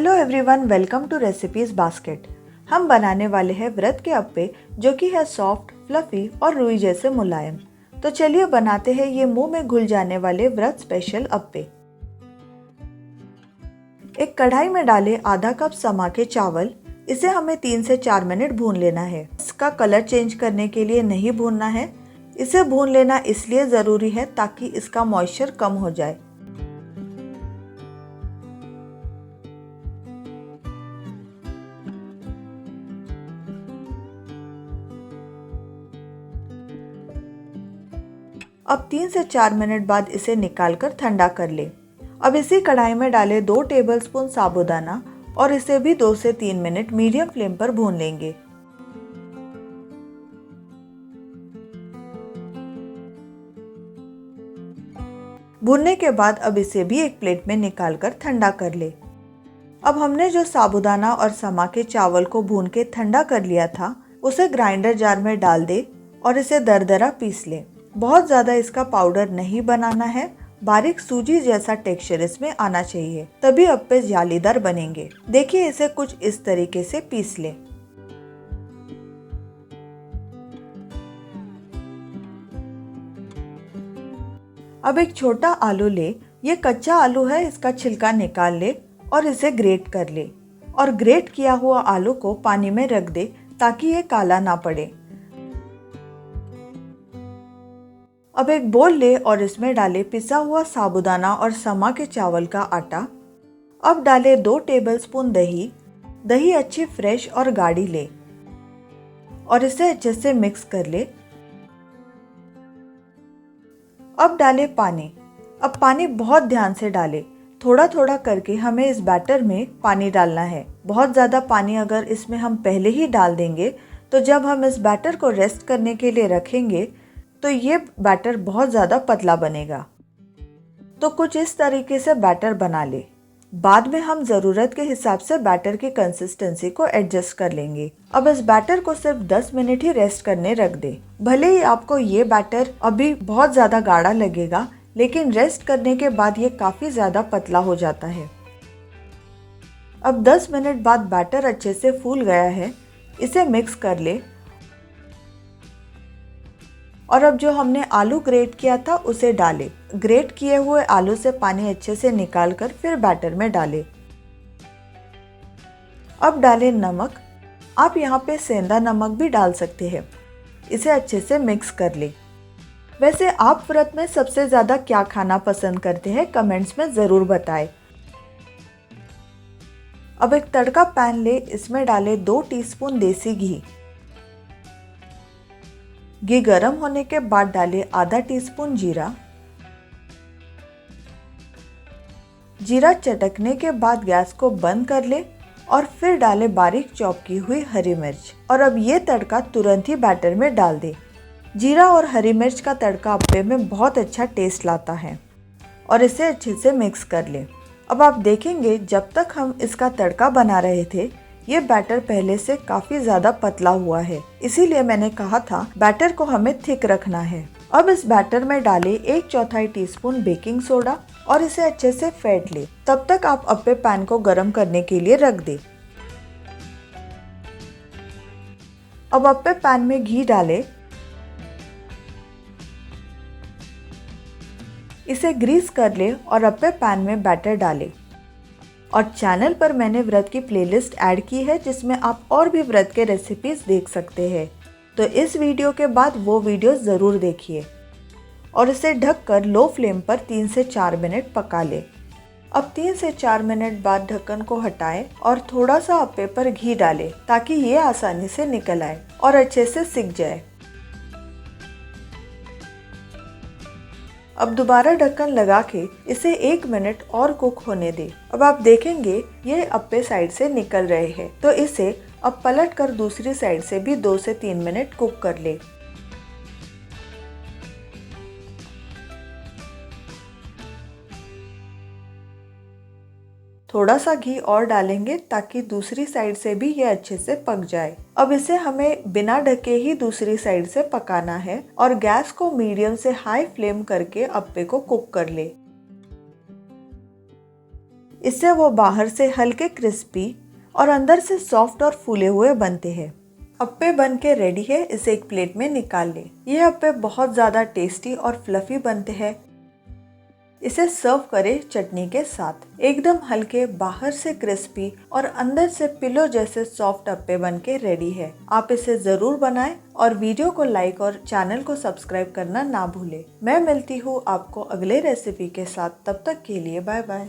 Hello everyone, welcome to recipes basket. हम बनाने वाले हैं व्रत के अप्पे जो कि है सॉफ्ट, फ्लफी और रुई जैसे मुलायम। तो चलिए बनाते हैं ये मुंह में घुल जाने वाले व्रत स्पेशल अप्पे। एक कढ़ाई में डालें आधा कप समा के चावल। इसे हमें 3 से 4 मिनट भून लेना है। इसका कलर चेंज करने के लिए नहीं भूनना है। इसे भून लेना इसलिए ज़रूरी है ताकि इसका मॉइस्चर कम हो जाए। अब 3 से 4 मिनट बाद इसे निकालकर ठंडा कर ले। अब इसी कढ़ाई में डालें 2 टेबलस्पून साबूदाना और इसे भी 2 से 3 मिनट मीडियम फ्लेम पर भून लेंगे। भूनने के बाद अब इसे भी एक प्लेट में निकालकर ठंडा कर ले। अब हमने जो साबूदाना और समा के चावल को भून के ठंडा कर लिया था उसे ग्राइंडर जार में डाल दे और इसे दरदरा पीस ले। बहुत ज़्यादा इसका पाउडर नहीं बनाना है, बारीक सूजी जैसा टेक्सचर इसमें आना चाहिए, तभी अप्पे जालीदार बनेंगे। देखिए इसे कुछ इस तरीके से पीस ले। अब एक छोटा आलू ले। ये कच्चा आलू है, इसका छिलका निकाल ले और इसे ग्रेट कर ले। और ग्रेट किया हुआ आलू को पानी में रख दे ताकि ये काला ना पड़े। अब एक बोल ले और इसमें डाले पिसा हुआ साबूदाना और समा के चावल का आटा। अब डाले 2 टेबलस्पून दही। दही अच्छी फ्रेश और गाढ़ी ले और इसे अच्छे से मिक्स कर ले। अब डाले पानी। अब पानी बहुत ध्यान से डाले, थोड़ा थोड़ा करके हमें इस बैटर में पानी डालना है। बहुत ज़्यादा पानी अगर इसमें हम पहले ही डाल देंगे तो जब हम इस बैटर को रेस्ट करने के लिए रखेंगे तो ये बैटर बहुत ज़्यादा पतला बनेगा। तो कुछ इस तरीके से बैटर बना ले। बाद में हम ज़रूरत के हिसाब से बैटर की कंसिस्टेंसी को एडजस्ट कर लेंगे। अब इस बैटर को सिर्फ 10 मिनट ही रेस्ट करने रख दे। भले ही आपको ये बैटर अभी बहुत ज़्यादा गाढ़ा लगेगा, लेकिन रेस्ट करने के बाद ये काफ़ी ज़्यादा पतला हो जाता है। अब 10 मिनट बाद बैटर अच्छे से फूल गया है, इसे मिक्स कर ले। और अब जो हमने आलू ग्रेट किया था उसे डाले। ग्रेट किए हुए आलू से पानी अच्छे से निकालकर फिर बैटर में डाले। अब डालें नमक। आप यहाँ पे सेंधा नमक भी डाल सकते हैं। इसे अच्छे से मिक्स कर ले। वैसे आप व्रत में सबसे ज़्यादा क्या खाना पसंद करते हैं कमेंट्स में ज़रूर बताएं। अब एक तड़का पैन ले, इसमें डाले 2 टीस्पून देसी घी। घी गरम होने के बाद डालें आधा टीस्पून जीरा। जीरा चटकने के बाद गैस को बंद कर ले और फिर डालें बारीक चॉप की हुई हरी मिर्च। और अब ये तड़का तुरंत ही बैटर में डाल दे। जीरा और हरी मिर्च का तड़का अप्पे में बहुत अच्छा टेस्ट लाता है और इसे अच्छे से मिक्स कर ले। अब आप देखेंगे जब तक हम इसका तड़का बना रहे थे ये बैटर पहले से काफ़ी ज़्यादा पतला हुआ है, इसीलिए मैंने कहा था बैटर को हमें थिक रखना है। अब इस बैटर में डालें 1/4 टीस्पून बेकिंग सोडा और इसे अच्छे से फेंट ले। तब तक आप अप्पे पैन को गर्म करने के लिए रख दे। अब अप्पे पैन में घी डालें। इसे ग्रीस कर ले और अप्पे पैन में बैटर डालें। और चैनल पर मैंने व्रत की प्लेलिस्ट ऐड की है जिसमें आप और भी व्रत के रेसिपीज़ देख सकते हैं, तो इस वीडियो के बाद वो वीडियो ज़रूर देखिए। और इसे ढककर लो फ्लेम पर 3 से 4 मिनट पका ले। अब 3 से 4 मिनट बाद ढक्कन को हटाएं और थोड़ा सा अप्पे पर घी डालें ताकि ये आसानी से निकल आए और अच्छे से सिक जाए। अब दोबारा ढक्कन लगा के इसे 1 मिनट और कुक होने दे। अब आप देखेंगे ये अप्पे साइड से निकल रहे हैं, तो इसे अब पलट कर दूसरी साइड से भी 2 से 3 मिनट कुक कर ले। थोड़ा सा घी और डालेंगे ताकि दूसरी साइड से भी ये अच्छे से पक जाए। अब इसे हमें बिना ढके ही दूसरी साइड से पकाना है और गैस को मीडियम से हाई फ्लेम करके अप्पे को कुक कर ले। इससे वो बाहर से हल्के क्रिस्पी और अंदर से सॉफ्ट और फूले हुए बनते हैं। अप्पे बन के रेडी है, इसे एक प्लेट में निकाल लें। ये अप्पे बहुत ज़्यादा टेस्टी और फ्लफी बनते हैं। इसे सर्व करें चटनी के साथ। एकदम हल्के, बाहर से क्रिस्पी और अंदर से पिलो जैसे सॉफ्ट अप्पे बनके रेडी है। आप इसे ज़रूर बनाएं और वीडियो को लाइक और चैनल को सब्सक्राइब करना ना भूलें। मैं मिलती हूँ आपको अगले रेसिपी के साथ, तब तक के लिए बाय बाय।